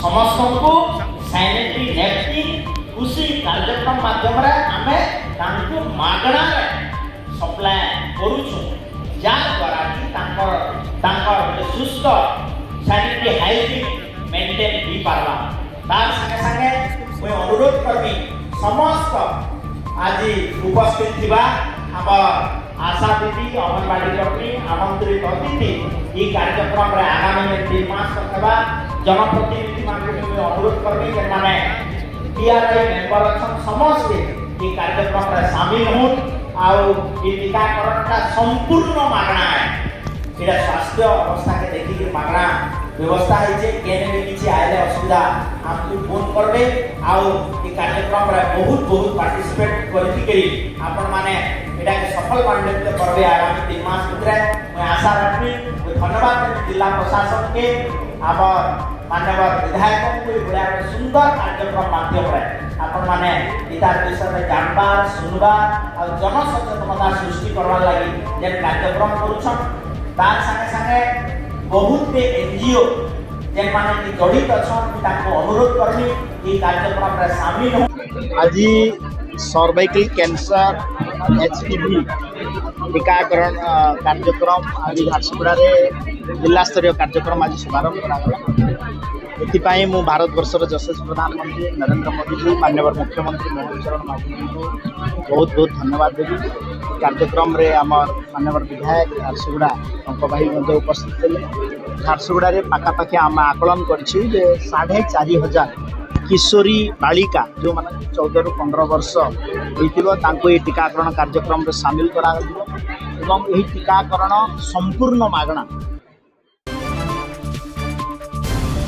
समस्त को sanitary napkin खुशी कार्यक्रम माध्यम रे आमे तांको मागणा रे सप्लाय करूछु जा द्वारा कि तांकर सुस्थ सैनिटरी हाइजीन मेंटेन भी पारबा। तार संगे संगे मैं अनुरोध करबी समस्त आज उपस्थित थिबा हमर आशा दीदी अंगनवाड़ी कर्मी आमंत्रित अतिथि ये कार्यक्रम रे आगामी में 3 मास तकबा जनप्रतिनिधि मानके मैं अनुरोध करबी जे माने टीआरआई मेंबर अछन समस्त ये कार्यक्रम रे शामिल होन आउ ये टीकाकरण का संपूर्ण मागणा है एटा स्वास्थ्य अवस्था के देखि के मागणा व्यवस्था है जे केने भी किछि आइले असुविधा आपको फोन करबे आउ ये कार्यक्रम रे बहुत पार्टिसिपेट करथि करी आपन माने एटा के सफल मानले करबे आगामी 3 मास भितरे मैं आशा रखबी। धन्यवाद जिला प्रशासन के आबर माननीय विधायक को बड़ा सुंदर कार्यक्रम माध्यम रे आपन माने इतार विषय में जानबार सुनबार और जन सचेतनता सृष्टि करवा लगी जे कार्यक्रम करूछन तार संगे संगे बहुत एनजीओ जे माने कि जड़ित अछन ताको अनुरोध करनी ई कार्यक्रम रे शामिल हो। आज सर्वाइकल कैंसर एचपीवी टीकाकरण कार्यक्रम आज झारसुगुड़ा जिला स्तरीय कार्यक्रम आज शुभारंभ करा मु भारत वर्षर यशस्वी प्रधानमंत्री नरेंद्र मोदी जी माननीय मुख्यमंत्री मोहन चरण माझी को बहुत बहुत धन्यवाद देवी। कार्यक्रम रे आमर माननीय विधायक झारसुगुड़ा अंक भाई उपस्थित थे। झारसुगुड़ा पाखापाखि आम आकलन कर 4,500 किशोरी बालिका जो माने 14 ରୁ 15 वर्ष होइतिबो ये टीकाकरण कार्यक्रम रे शामिल करा एवं यही टीकाकरण संपूर्ण मागणा